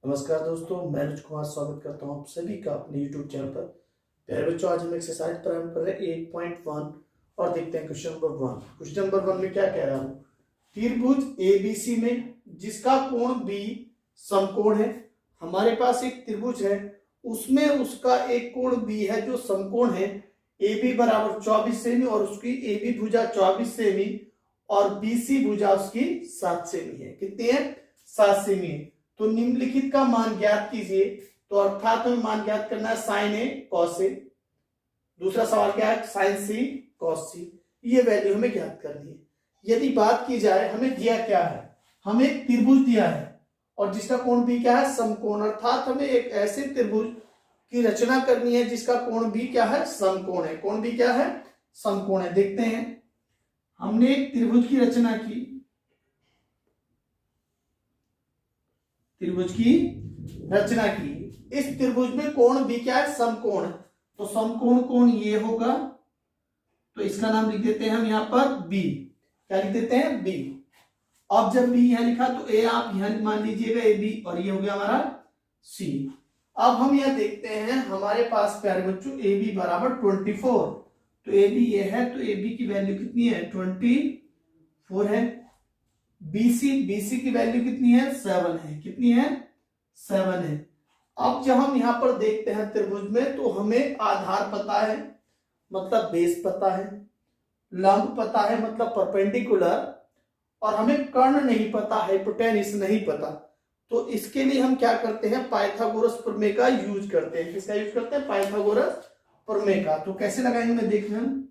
नमस्कार दोस्तों, मैं अनुज कुमार स्वागत करता हूं आप सभी का अपने YouTube चैनल पर। प्यारे बच्चों, आज हम एक्सरसाइज प्रारंभ कर रहे हैं 8.1 और देखते हैं क्वेश्चन नंबर 1। क्वेश्चन नंबर 1 में क्या कह रहा हूं? त्रिभुज ABC में जिसका कोण B समकोण है। हमारे पास एक त्रिभुज है, उसमें उसका एक कोण B है जो समकोण है। AB बराबर 24 सेमी और उसकी AB भुजा 24 सेमी और BC भुजा उसकी 7 सेमी है। कितनी है? 7 सेमी है। तो निम्नलिखित का मान ज्ञात कीजिए। तो अर्थात हमें मान ज्ञात करना है साइन ए कॉस ए। दूसरा सवाल क्या है? साइन सी कॉस सी। ये वैल्यू हमें ज्ञात करनी है। यदि बात की जाए, हमें दिया क्या है? हमें एक त्रिभुज दिया है और जिसका कोण भी क्या है? समकोण। अर्थात हमें एक ऐसे त्रिभुज की रचना करनी है जिसका कोण भी क्या है? समकोण है। कोण भी क्या है? समकोण है। देखते हैं, हमने एक त्रिभुज की रचना की, त्रिभुज की रचना की। इस त्रिभुज में कोण भी क्या है? समकोण है। तो समकोण कोण ये होगा, तो इसका नाम लिख देते हैं हम यहां पर बी। क्या लिख देते हैं? बी। अब जब बी यहां लिखा तो ए आप यहां मान लीजिएगा ए बी, और ये हो गया हमारा सी। अब हम यह देखते हैं, हमारे पास प्यारे बच्चों ए बी बराबर 24। तो ए बी ये है, तो ए बी की वैल्यू कितनी है? 24 है। बीसी की वैल्यू कितनी है? 7 है। कितनी है? 7 है। अब जब हम यहां पर देखते हैं त्रिभुज में, तो हमें आधार पता है, मतलब बेस पता है, लंब पता है मतलब परपेंडिकुलर, और हमें कर्ण नहीं पता, हाइपोटेन्यूस नहीं पता। तो इसके लिए हम क्या करते हैं? पाइथागोरस प्रमेय का यूज करते हैं। किसका यूज करते हैं? पाइथागोरस प्रमेय का। तो कैसे लगाएंगे मैं देख रहे हैं,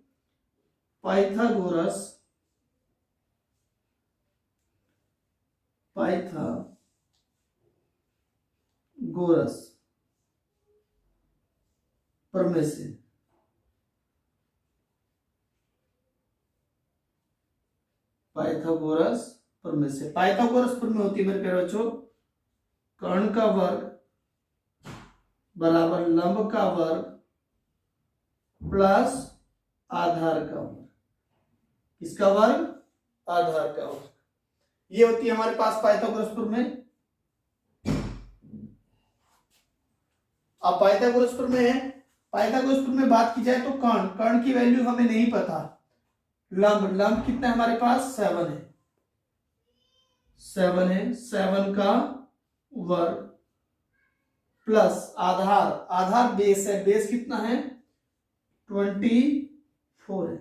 पाइथागोरस प्रमेय से पाइथागोरस प्रमेय होती है मेरे प्यारे बच्चों, कर्ण का वर्ग बराबर लंब का वर्ग प्लस आधार का वर्ग। किसका वर्ग? आधार का वर्ग। ये होती है हमारे पास पाइथागोरस प्रमेय। अब पाइथागोरस प्रमेय है, पाइथागोरस प्रमेय बात की जाए तो कर्ण की वैल्यू हमें नहीं पता। लंब कितना है हमारे पास? 7 है। 7 का वर्ग प्लस आधार बेस है। बेस कितना है? 24 है।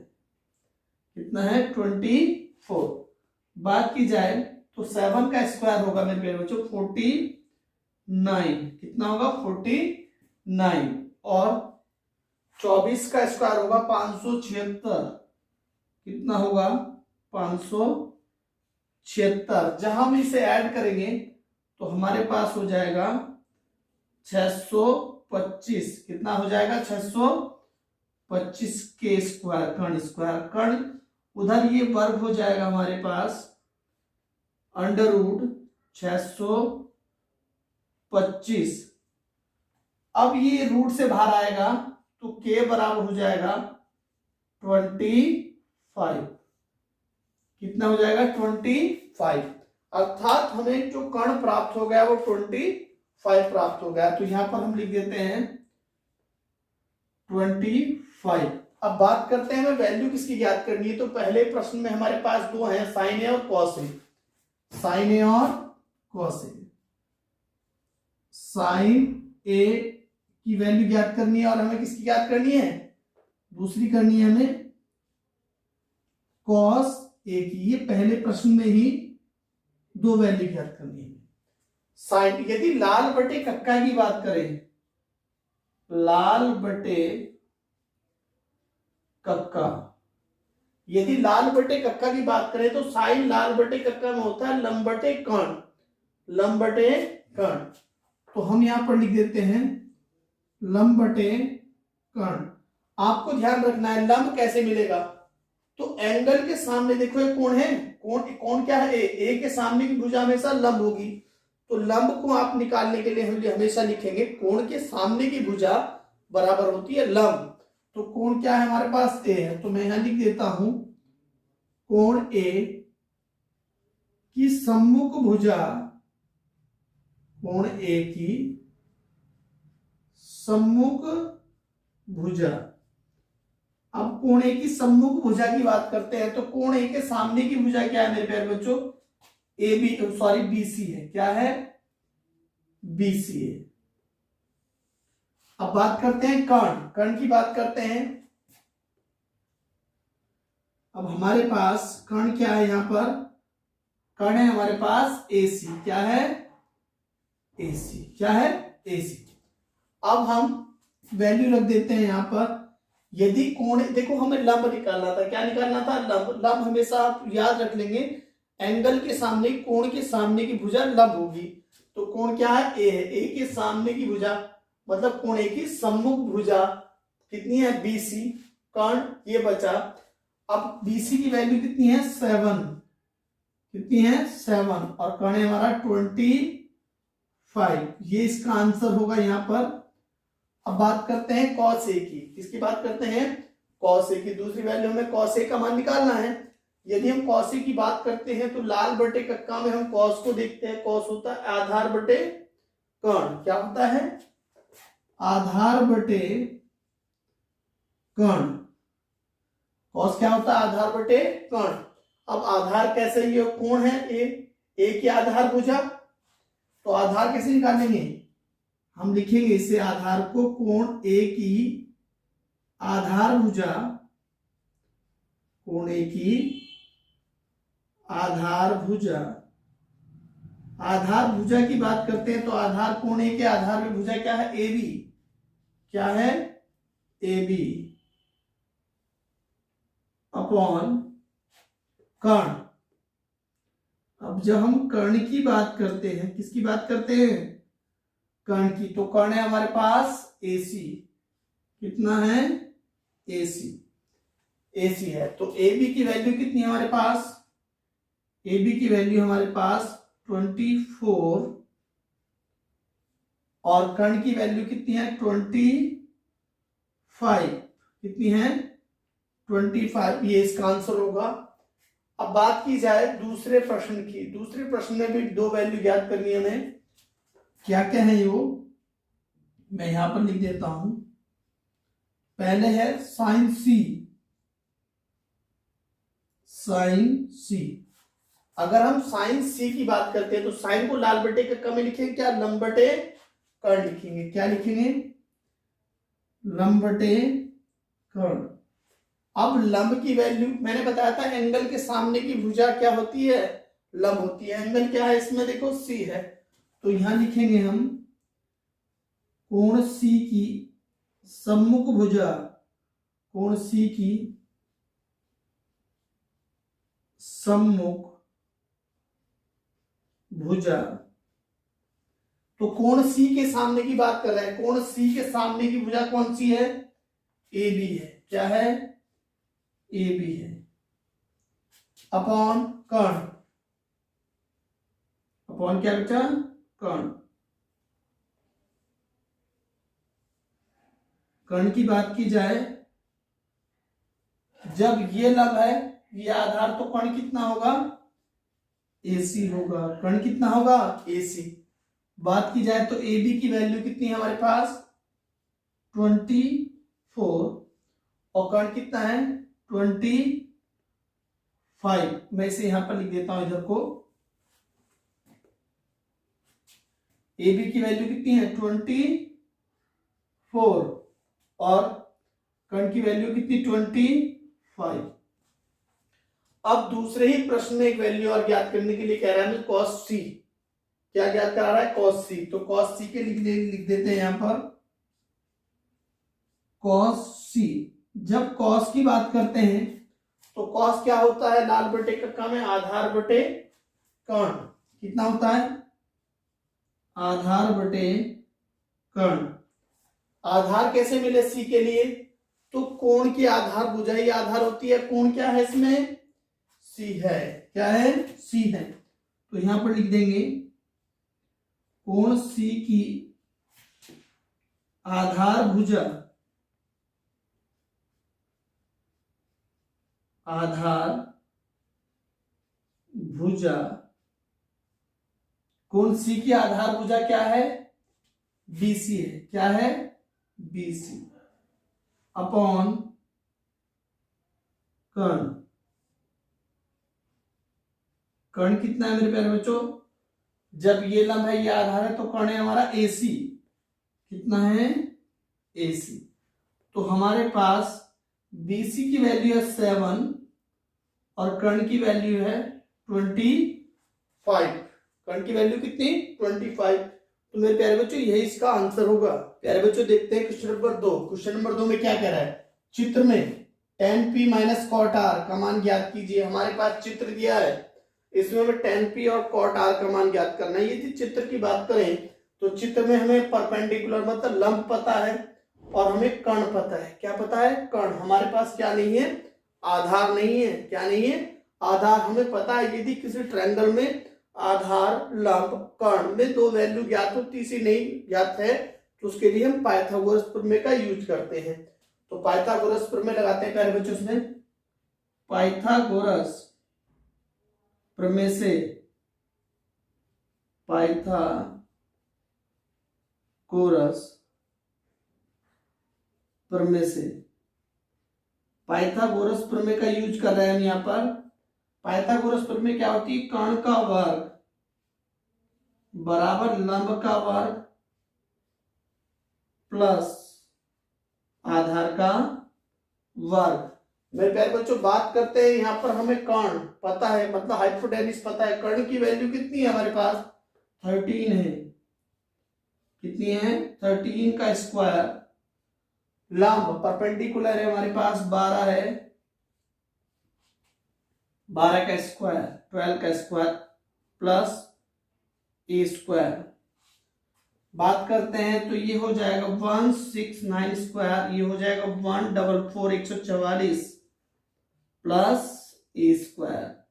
कितना है? 24। बात की जाए तो 7 का स्क्वायर होगा मेरे प्यारे बच्चों 49। कितना होगा? 49। और 24 का स्क्वायर होगा 576। कितना होगा? 576। जहां हम इसे ऐड करेंगे तो हमारे पास हो जाएगा 625। कितना हो जाएगा? 625 के स्क्वायर, कर्ण उधर ये वर्ग हो जाएगा हमारे पास अंडर रूट 625। अब ये रूट से बाहर आएगा तो के बराबर हो जाएगा 25। कितना हो जाएगा? 25। अर्थात हमें जो कर्ण प्राप्त हो गया वो 25 प्राप्त हो गया। तो यहां पर हम लिख देते हैं 25। अब बात करते हैं हमें वैल्यू किसकी ज्ञात करनी है। तो पहले प्रश्न में हमारे पास दो हैं, साइन ए और कॉस ए। साइन ए और कॉस ए। साइन ए की वैल्यू ज्ञात करनी है और हमें किसकी ज्ञात करनी है? दूसरी करनी है हमें कॉस ए की। ये पहले प्रश्न में ही दो वैल्यू ज्ञात करनी है। साइन, यदि लाल बटे कक्का की बात करें, लाल बटे कक्का, यदि लाल बटे कक्का की बात करें तो साइन लाल बटे कक्का में होता है लंब बटे कर्ण। लंब बटे कर्ण। तो हम यहां पर लिख देते हैं लंब बटे कर्ण। आपको ध्यान रखना है लंब कैसे मिलेगा। तो एंगल के सामने देखो एक कोण है, कोण क्या है? ए के सामने की भुजा हमेशा लंब होगी। तो लंब को आप निकालने के लिए हम हमेशा लिखेंगे कोण के सामने की भुजा बराबर होती है लंब। तो कोण क्या है हमारे पास? ए है। तो मैं यहां लिख देता हूं कोण ए की सम्मुख भुजा कोण ए की सम्मुख भुजा। अब कोण ए की सम्मुख भुजा की बात करते हैं तो कोण ए के सामने की भुजा क्या है मेरे प्यारे बच्चों? ए बी, सॉरी बीसी है। क्या है? बीसी है। अब बात करते हैं कर्ण। कर्ण की बात करते हैं। अब हमारे पास कर्ण क्या है? यहां पर कर्ण है हमारे पास एसी। क्या है? एसी। क्या है? एसी। अब हम वैल्यू रख देते हैं यहां पर। यदि कोण, देखो हमें लंब निकालना था। क्या निकालना था? लंब। लंब हमेशा आप याद रख लेंगे, एंगल के सामने, कोण के सामने की भुजा लंब होगी। तो कोण क्या है? ए है। ए के सामने की भुजा मतलब कोण ए की सम्मुख भुजा कितनी है? बीसी। कर्ण ये बचा। अब बीसी की वैल्यू कितनी है? 7। कितनी है? 7। और कर्ण है हमारा 25। ये इसका आंसर होगा यहां पर। अब बात करते हैं कॉस ए की। किसकी बात करते हैं? कॉस ए की। दूसरी वैल्यू में कॉस ए का मान निकालना है। यदि हम कॉस ए की बात करते हैं तो लाल बटे कक्का में हम कॉस को देखते हैं। कॉस होता है आधार बटे कर्ण। क्या होता है? आधार बटे कर्ण। कॉस क्या होता है? आधार बटे कर्ण। अब आधार कैसे? ये कोण है ए की आधार भुजा। तो आधार कैसे निकालेंगे? हम लिखेंगे इसे आधार को, कोण ए की आधार भुजा, कोण ए की आधार भुजा। आधार भुजा की बात करते हैं तो आधार कोण ए के आधार में भुजा क्या है? A B. क्या है? ए बी अपॉन कर्ण। अब जब हम कर्ण की बात करते हैं, किसकी बात करते हैं? कर्ण की। तो कर्ण है हमारे पास एसी। कितना है? एसी। एसी है। तो ए बी की वैल्यू कितनी है हमारे पास? ए बी की वैल्यू हमारे पास 24 और कर्ण की वैल्यू कितनी है? 25। कितनी है? 25। ये इसका आंसर होगा। अब बात की जाए दूसरे प्रश्न की। दूसरे प्रश्न में भी दो वैल्यू ज्ञात करनी है हमें। क्या क्या है वो मैं यहां पर लिख देता हूं। पहले है साइन सी। साइन सी। अगर हम साइन सी की बात करते हैं तो साइन को लाल बटे कक्का में लिखेंगे क्या? लंब बटे कर्ण लिखेंगे। क्या लिखेंगे? लंब बटे कर्ण। अब लंब की वैल्यू मैंने बताया था, एंगल के सामने की भुजा क्या होती है? लंब होती है। एंगल क्या है इसमें? देखो सी है। तो यहां लिखेंगे हम कोण सी की सम्मुख भुजा, कोण सी की सम्मुख भुजा। तो कोण सी के सामने की बात कर रहे हैं। कोण सी के सामने की भुजा कौन सी है? ए बी है। क्या है? ए बी है अपॉन कर्ण। अपॉन क्या बचा? कर्ण। कर्ण की बात की जाए, जब ये लंब है, ये आधार, तो कर्ण कितना होगा? एसी होगा। कर्ण कितना होगा? एसी। बात की जाए तो ए बी की वैल्यू कितनी है हमारे पास? 24 और कर्ण कितना है? 25। मैं इसे यहां पर लिख देता हूं इधर को। ए बी की वैल्यू कितनी है? 24 और कर्ण की वैल्यू कितनी? 25। अब दूसरे ही प्रश्न में एक वैल्यू और ज्ञात करने के लिए कह रहा है cos c। क्या ज्ञात करा रहा है? cos c। तो cos c के लिख देते हैं यहां पर cos c। जब cos की बात करते हैं तो cos क्या होता है? लाल बटे कक्का में आधार बटे कर्ण। कितना होता है? आधार बटे कर्ण। आधार कैसे मिले c के लिए? तो कोण की आधार भुजा ही आधार होती है। कोण क्या है इसमें? c है। क्या है? c है। तो यहां पर लिख देंगे कोण c की आधार भुजा, आधार भुजा कोण सी की आधार भुजा क्या है, बीसी है। क्या है, बीसी अपॉन कर्ण। कर्ण कितना है मेरे प्यारे बच्चों, जब ये लंब है ये आधार है तो कर्ण है हमारा एसी। कितना है, एसी। तो हमारे पास बीसी की वैल्यू है 7 और कर्ण की वैल्यू है 25। कर्ण की वैल्यू कितनी, 25। तो मेरे प्यारे बच्चों यही इसका आंसर होगा। प्यारे बच्चों देखते हैं क्वेश्चन नंबर 2। क्वेश्चन नंबर 2 में क्या कह रहा है, चित्र में tan p minus cot r का मान ज्ञात कीजिए। हमारे पास चित्र दिया है, इसमें हमें tan p और cot r का मान ज्ञात करना है। यदि चित्र की बात करें तो चित्र में हमें परपेंडिकुलर मतलब लंब पता है और हमें कर्ण पता है। क्या पता है, कर्ण। हमारे पास क्या नहीं है, आधार नहीं है। क्या नहीं है, आधार। हमें पता है यदि किसी ट्रायंगल में आधार, लंब, कर्ण में दो वैल्यू ज्ञात हो, तीसरी नहीं ज्ञात है, तो उसके लिए हम पाइथागोरस प्रमेय का यूज करते हैं। तो पाइथागोरस प्रमेय लगाते हैं प्यारे बच्चों इसमें। पाइथागोरस प्रमेय से, पाइथागोरस प्रमेय से, पाइथागोरस प्रमेय का यूज कर रहे हैं हम यहां पर। पाइथागोरस प्रमेय क्या होती है, कर्ण का वर्ग बराबर लंब का वर्ग प्लस आधार का वर्ग। मेरे प्यारे बच्चों बात करते हैं, यहां पर हमें कर्ण पता है मतलब हाइपोटेन्यूज पता है। कर्ण की वैल्यू कितनी है हमारे पास, 13 है। कितनी है, 13 का स्क्वायर। लंब परपेंडिकुलर है हमारे पास 12 है, 12 का स्क्वायर 12 का स्क्वायर प्लस ए स्क्वायर। बात करते हैं तो ये हो जाएगा 169 स्क्वायर, ये हो जाएगा 144 144 प्लस ए स्क्वायर।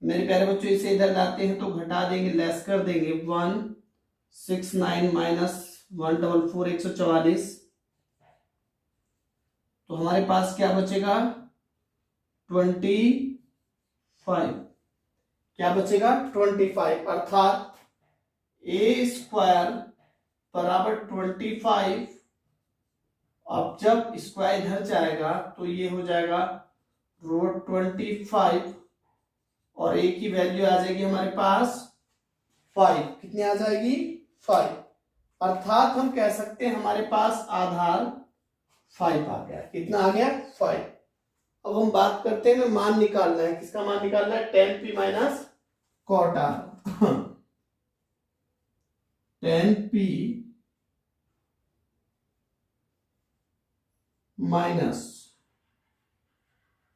मेरे प्यारे बच्चों इसे इधर लाते हैं तो घटा देंगे, लेस कर देंगे। 169 माइनस 144 144, तो हमारे पास क्या बचेगा, 25। क्या बचेगा, 25। अर्थात ए स्क्वायर बराबर 25। अब जब स्क्वायर इधर जाएगा तो ये हो जाएगा √25 और ए की वैल्यू आ जाएगी हमारे पास 5। कितनी आ जाएगी, 5। अर्थात हम कह सकते हैं हमारे पास आधार 5 आ गया। कितना आ गया, 5। अब हम बात करते हैं, मान निकालना है। किसका मान निकालना है, tan p minus cot r। tan p minus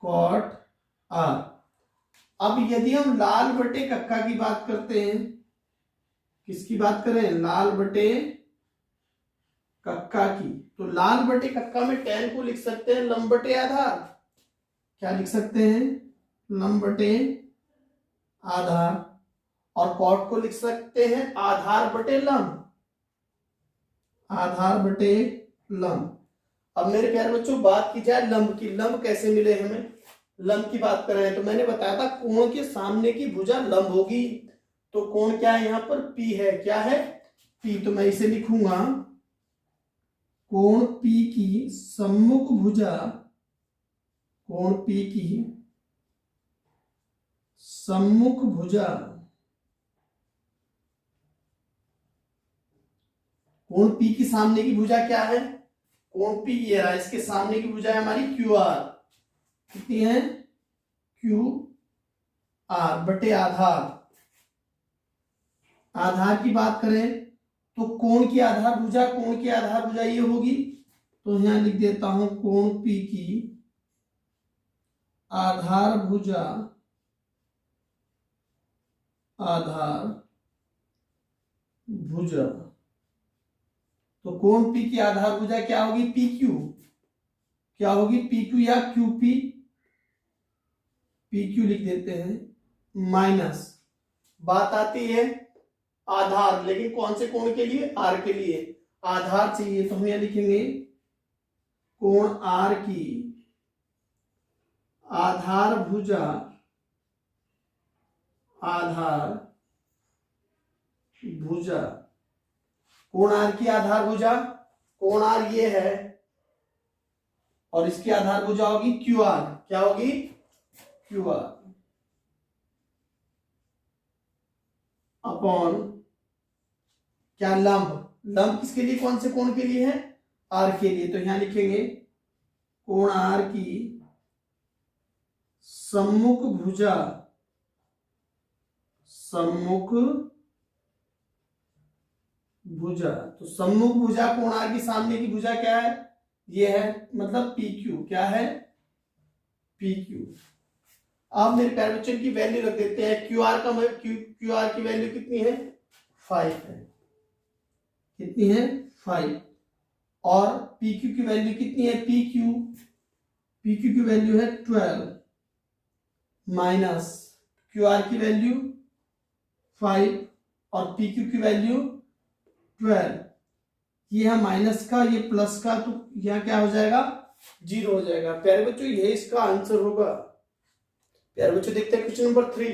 cot r। अब यदि हम लाल बटे कक्का की बात करते हैं, किसकी बात करें, लाल बटे कक्का की, तो लाल बटे कक्का में tan को लिख सकते हैं लंब बटे आधार। क्या लिख सकते हैं, लंब बटे आधार। और कॉट को लिख सकते हैं आधार बटे लंब, आधार बटे लंब। अब मेरे प्यारे बच्चों बात की जाए लंब की, लंब कैसे मिले हमें। लंब की बात कर रहे हैं तो मैंने बताया था कोण के सामने की भुजा लंब होगी। तो कोण क्या है, यहां पर P है। क्या है, P। तो मैं इसे लिखूंगा कोण P की सम्मुख भुजा, कोण P की सम्मुख भुजा, कोण P की सामने की भुजा क्या है, कोण P ये रहा, इसके सामने की भुजा है हमारी QR। कितनी है, QR बटे आधार। आधार की बात करें तो कोण की आधार भुजा, कोण की आधार भुजा ये होगी। तो यहां लिख देता हूं कोण P की आधार भुजा, आधार भुजा। तो कोण P की आधार भुजा क्या होगी, PQ। क्या होगी, PQ या QP। PQ लिख देते हैं माइनस, बात आती है आधार, लेकिन कौन से कोण के लिए, R के लिए आधार चाहिए। तो हम यहां लिखेंगे कोण R की आधार भुजा, आधार भुजा, कोण आर की आधार भुजा, कोण आर ये है और इसकी आधार भुजा होगी क्यू आर। क्या होगी? क्यू आर अपॉन क्या, लंब। लंब किसके लिए, कौन से कोण के लिए है? आर के लिए। तो यहां लिखेंगे कोण आर की सम्मुख भुजा, सम्मुख भुजा। तो सम्मुख भुजा कोण आर की सामने की भुजा क्या है? ये है, मतलब पी क्यू। क्या है? P Q. आप मेरे प्यारे बच्चों की वैल्यू रख देते हैं। क्यू आर का क्यू आर की वैल्यू कितनी है? 5 है। कितनी है? 5। और पी क्यू की वैल्यू कितनी है? पी क्यू की वैल्यू है 12 माइनस क्यू आर की वैल्यू 5 और पी क्यू की वैल्यू 12। ये है माइनस का, ये प्लस का, तो यहां क्या हो जाएगा? 0 हो जाएगा। प्यारे बच्चों ये इसका आंसर होगा। प्यारे बच्चों देखते हैं क्वेश्चन नंबर 3।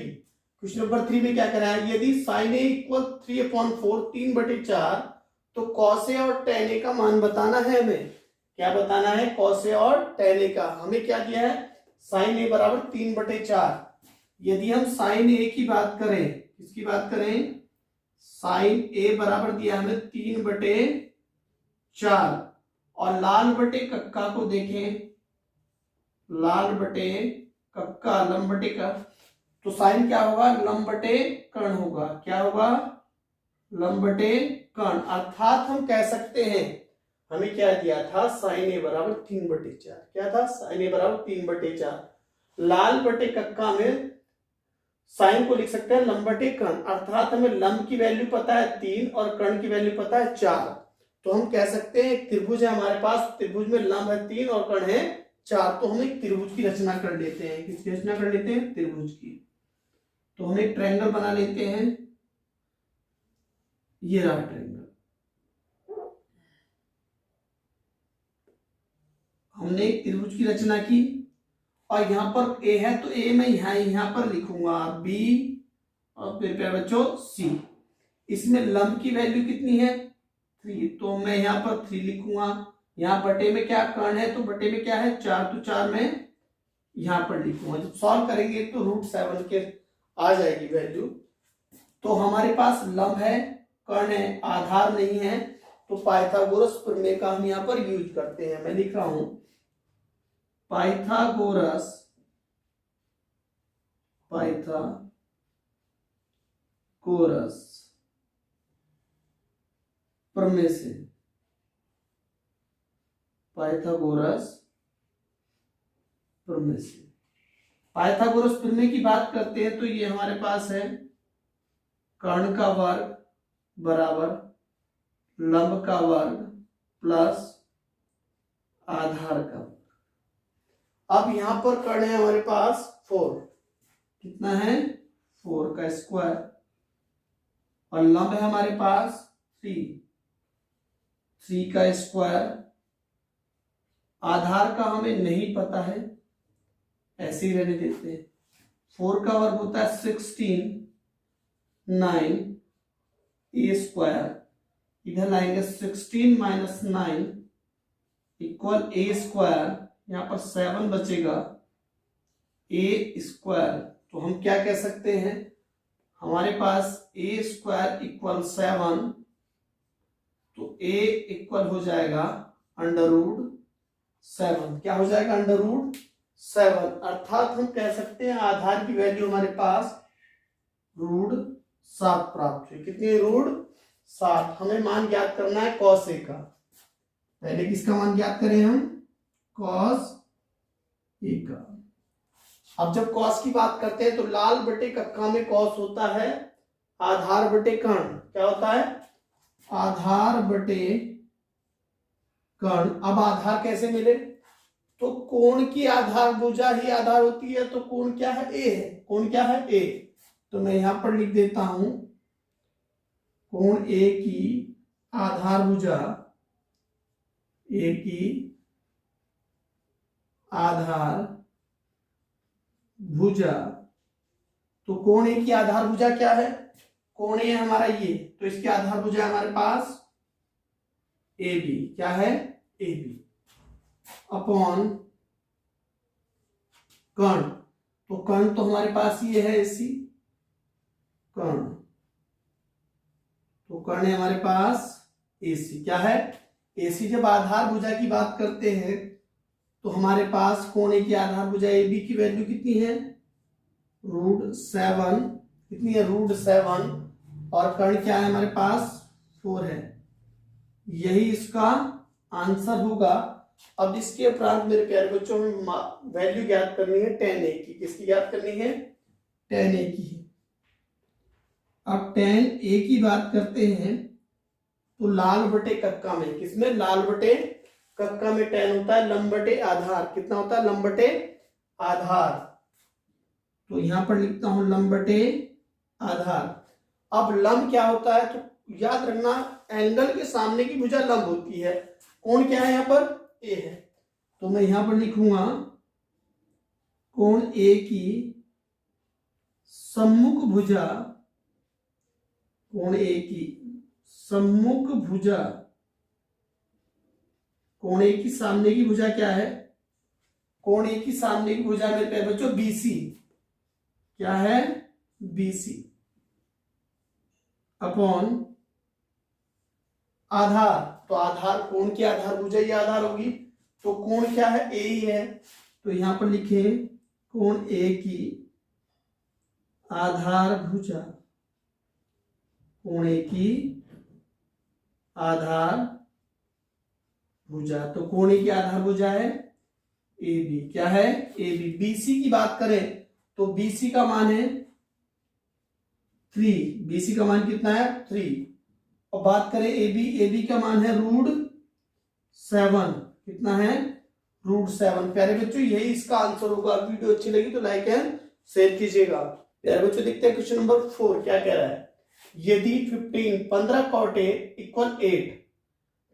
क्वेश्चन नंबर 3 में क्या करा है? यदि साइन ए इक्वल 3/4 3/4 तो कॉस ए और टेन ए का मान बताना है हमें। क्या बताना है? कॉस ए और टेन ए का। हमें क्या दिया है? साइन ए बराबर 3/4। यदि हम साइन ए की बात करें, किसकी बात करें? साइन ए बराबर दिया हमें 3/4 और लाल बटे कक्का को देखें, लाल बटे कक्का, लंब बटे का, तो साइन क्या होगा? लंब बटे कर्ण होगा। क्या होगा? लंब बटे कर्ण। अर्थात हम कह सकते हैं, हमें क्या दिया था? साइन ए बराबर 3/4। क्या था? साइन ए बराबर 3/4। लाल बटे कक्का में साइन को लिख सकते हैं लंब बटे कर्ण। अर्थात हमें लंब की वैल्यू पता है 3 और कर्ण की वैल्यू पता है 4। तो हम कह सकते हैं एक त्रिभुज है हमारे पास, त्रिभुज में लंब है 3 और कर्ण है 4। तो हम एक त्रिभुज की रचना कर लेते हैं। किसकी रचना कर लेते हैं? त्रिभुज की। तो हम एक ट्रायंगल बना लेते हैं। ये रहा ट्रायंगल। हमने एक त्रिभुज की रचना की और यहां पर ए है तो ए मैं यहां पर लिखूंगा बी और फिर प्यारे बच्चों सी। इसमें लंब की वैल्यू कितनी है? 3, तो मैं यहां पर 3 लिखूंगा। यहां बटे में क्या कर्ण है? तो बटे में क्या है? 4, तो 4 में यहां पर लिखूंगा। जब सॉल्व करेंगे तो √7 के आ जाएगी वैल्यू। तो हमारे पास लंब है, कर्ण है, आधार नहीं है, तो पाइथागोरस प्रमेय का हम यहां पर यूज करते हैं। मैं लिख रहा हूं पाइथागोरस प्रमेय से, पाइथागोरस प्रमेय से। पाइथागोरस प्रमेय की बात करते हैं तो ये हमारे पास है कर्ण का वर्ग बराबर लंब का वर्ग प्लस आधार का वर्ग। अब यहां पर कर्ण है हमारे पास 4। कितना है? 4 का स्क्वायर। और लंब है हमारे पास 3 का स्क्वायर। आधार का हमें नहीं पता है, ऐसे ही रहने देते हैं। 4 का वर्ग होता है 16, 9 ए स्क्वायर। इधर लाएंगे 16 - 9 इक्वल ए स्क्वायर। यहां पर 7 बचेगा, ए स्क्वायर। तो हम क्या कह सकते हैं? हमारे पास ए स्क्वायर इक्वल 7, तो ए इक्वल हो जाएगा √7। क्या हो जाएगा? √7। अर्थात हम कह सकते हैं आधार की वैल्यू हमारे पास √7 प्राप्त हुई। कितनी? √7। हमें मान ज्ञात करना है कॉस ए का। पहले किसका मान ज्ञात करें हम? कॉस ए का। अब जब कॉस की बात करते हैं तो लाल बटे कक्का में कॉस होता है आधार बटे कर्ण। क्या होता है? आधार बटे कर्ण। अब आधार कैसे मिले? तो कोण की आधार भुजा ही आधार होती है, तो कोण क्या है? ए है। कोण क्या है? ए। तो मैं यहां पर लिख देता हूं कोण ए की आधार भुजा, ए की आधार भुजा। तो कोण ए की आधार भुजा क्या है? कोण है हमारा ये, तो इसकी आधार भुजा हमारे पास ए बी, क्या है ए बी अपॉन कर्ण, तो कर्ण तो हमारे पास ये है एसी कर्ण, तो कर्ण है हमारे पास एसी, क्या है एसी। जब आधार भुजा की बात करते हैं तो हमारे पास कोण ए की आधार भुजा ए बी की वैल्यू कितनी है √7, कितनी है √7, और कर्ण क्या है हमारे पास 4 है, यही इसका आंसर होगा। अब इसके उपरांत मेरे प्यारे बच्चों में वैल्यू ज्ञात करनी है tan a की, किसकी ज्ञात करनी है tan a की। अब tan a की बात करते हैं तो लाल बटे कक्का में, किसमें लाल बटे कक्का में tan होता है लंब बटे आधार, कितना होता है लंब बटे आधार, तो यहां पर लिखता हूं लंब बटे आधार। अब लंब क्या होता है, तो याद रखना एंगल के सामने की भुजा लंब होती है, कोण क्या है यहाँ पर ए है, तो मैं यहां पर लिखूंगा कोण ए की सम्मुख भुजा, कोण ए की सम्मुख भुजा, कोण ए की सामने की भुजा क्या है, कोण ए की सामने की भुजा मेरे प्यारे बच्चों बीसी, क्या है बीसी अपॉन आधार, तो आधार कोण की आधार भुजा ये आधार होगी, तो कोण क्या है ए ही है, तो यहां पर लिखे कोण ए की आधार भुजा, कोण ए की आधार भुजा, तो कोण ए की आधार भुजा है ए बी, क्या है ए बी। बीसी की बात करें तो बीसी का मान है 3, बीसी का मान कितना है 3, और बात करें ए बी का मान है √7, कितना है √7। प्यारे बच्चों यही इसका आंसर होगा। वीडियो अच्छी लगी तो लाइक एंड शेयर कीजिएगा। प्यारे बच्चों देखते हैं क्वेश्चन नंबर 4 क्या कह रहा है। यदि 15 cot A = 8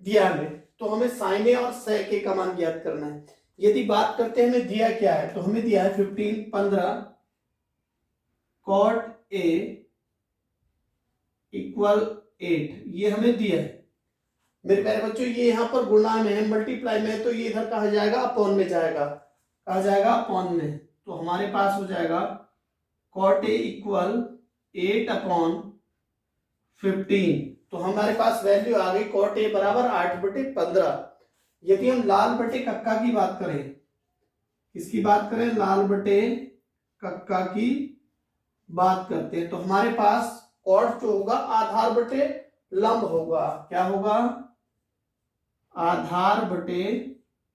दिया हमें, तो हमें sin A और sec A का मान ज्ञात करना है। यदि बात करते हैं हमें दिया क्या है, तो हमें दिया है 15 cot A = 8, ये हमें दिया है मेरे प्यारे बच्चों। ये यहाँ पर गुणा में है, मल्टीप्लाई में है, तो ये इधर कहा जाएगा अपॉन में जाएगा, कहा जाएगा अपॉन में, तो हमारे पास हो जाएगा cot A = 8/15, तो हमारे पास वैल्यू आ गई cot A = 8/15। यदि हम लाल बटे कक्का की बात करें, किसकी बात करें लाल बटे कक्का की बात करते हैं, तो हमारे पास कॉट जो होगा आधार बटे लंब होगा, क्या होगा आधार बटे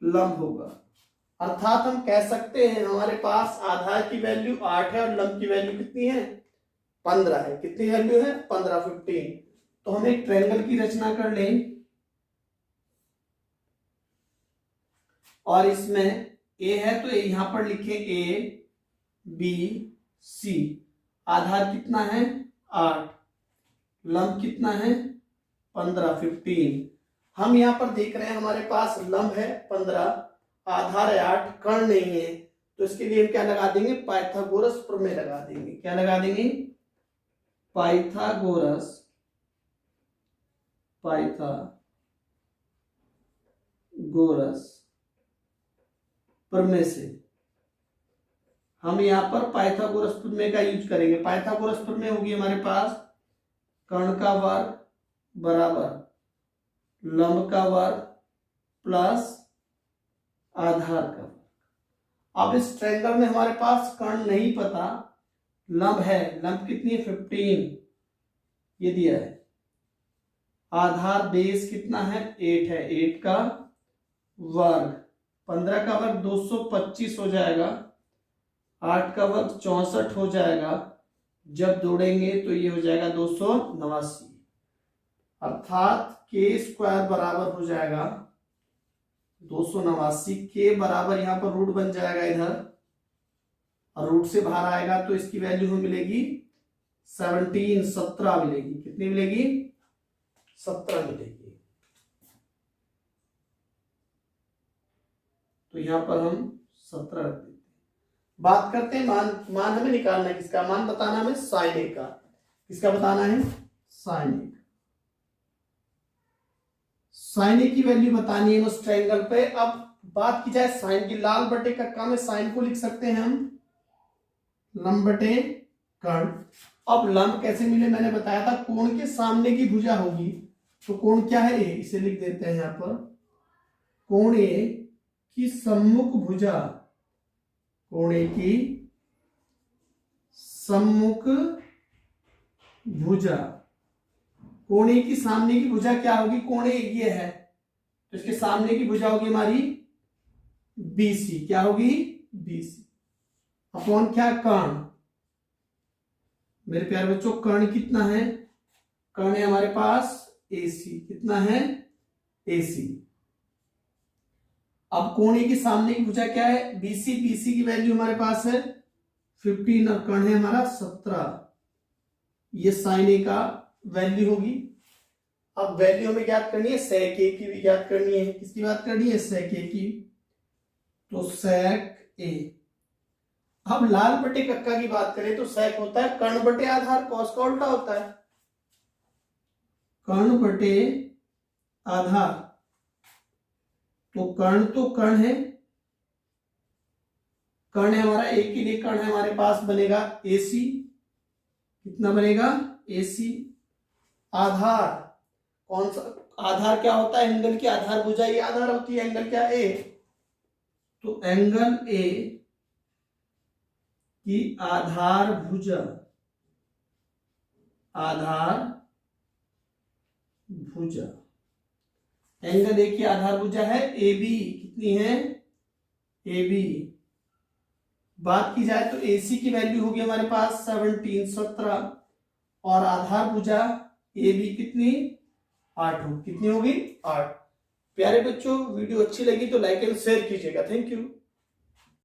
लंब होगा। अर्थात हम कह सकते हैं हमारे पास आधार की वैल्यू 8 है और लंब की वैल्यू कितनी है 15 है, कितनी वैल्यू है 15। तो हम एक ट्रायंगल की रचना कर लें और इसमें ए है तो यहां पर लिखे ए बी सी, आधार कितना है 8, लंब कितना है 15। हम यहां पर देख रहे हैं हमारे पास लंब है 15, आधार है 8, कर्ण नहीं है, तो इसके लिए हम क्या लगा देंगे पाइथागोरस प्रमेय लगा देंगे। क्या लगा देंगे पाइथागोरस प्रमेय से हम यहां पर पाइथागोरस प्रमेय का यूज करेंगे। पाइथागोरस प्रमेय होगी हमारे पास कर्ण का वर्ग बराबर लंब का वर्ग प्लस आधार का वर्ग। अब इस ट्रायंगल में हमारे पास कर्ण नहीं पता, लंब है, लंब कितनी है 15 ये दिया है, आधार बेस कितना है 8 है, 8 का वर्ग, 15 का वर्ग 225 हो जाएगा, 8 का वर्ग 64 हो जाएगा, जब जोड़ेंगे तो ये हो जाएगा 289, अर्थात k² बराबर हो जाएगा 289। के बराबर यहाँ पर रूट बन जाएगा इधर, और रूट से बाहर आएगा तो इसकी वैल्यू हमें मिलेगी 17 मिलेगी। कितनी मिलेगी 17 मिलेगी। तो यहां पर हम 17 रख देते हैं। बात करते हैं मान हमें निकालना है किसका, मान बताना हमें sin A का। किसका बताना है? साइन ए। साइन ए की वैल्यू बतानी है उस ट्रायंगल पे। अब बात की जाए साइन की, लाल बटे कक्का में साइन को लिख सकते हैं हम लंब बटे कर्ण। अब लंब कैसे मिले मैंने बताया था, कोण के सामने की भुजा होगी, तो कोण क्या है? ए। इसे लिख देते हैं यहां पर, कोण ए की सम्मुख भुजा, कोण ए की सम्मुख भुजा, कोण ए की सामने की भुजा क्या होगी? कोण ए ये है, तो इसके सामने की भुजा होगी हमारी बीसी। क्या होगी? बीसी अपॉन क्या? कर्ण। मेरे प्यारे बच्चों कर्ण कितना है? कर्ण है हमारे पास AC। कितना है? AC। अब कोण ए की सामने की भुजा क्या है? BC। BC की वैल्यू हमारे पास है 15 और कर्ण है हमारा 17। ये साइन ए का वैल्यू होगी। अब वैल्यू हमें ज्ञात करनी है, सेक ए की भी ज्ञात करनी है। किसकी बात करनी है? सेक ए की। तो सेक ए। अब लाल बटे कक्का की बात करें तो सेक होता है कर्ण बटे आधार, कॉस का उल्टा होता है। कर्ण बटे आधार, तो कर्ण है, कर्ण है हमारा ए के लिए, कर्ण है हमारे पास बनेगा AC। कितना बनेगा? AC। आधार कौन सा? आधार क्या होता है? एंगल की आधार भुजा ये आधार होती है। एंगल क्या? A। तो एंगल A की आधार भुजा, आधार भुजा, एंगल ए की आधार भुजा है AB। कितनी है? AB। बात की जाए तो AC की वैल्यू होगी हमारे पास 17 और आधार भुजा AB कितनी? 8 होगी। कितनी होगी? 8। प्यारे बच्चों वीडियो अच्छी लगी तो लाइक एंड शेयर कीजिएगा। Thank you.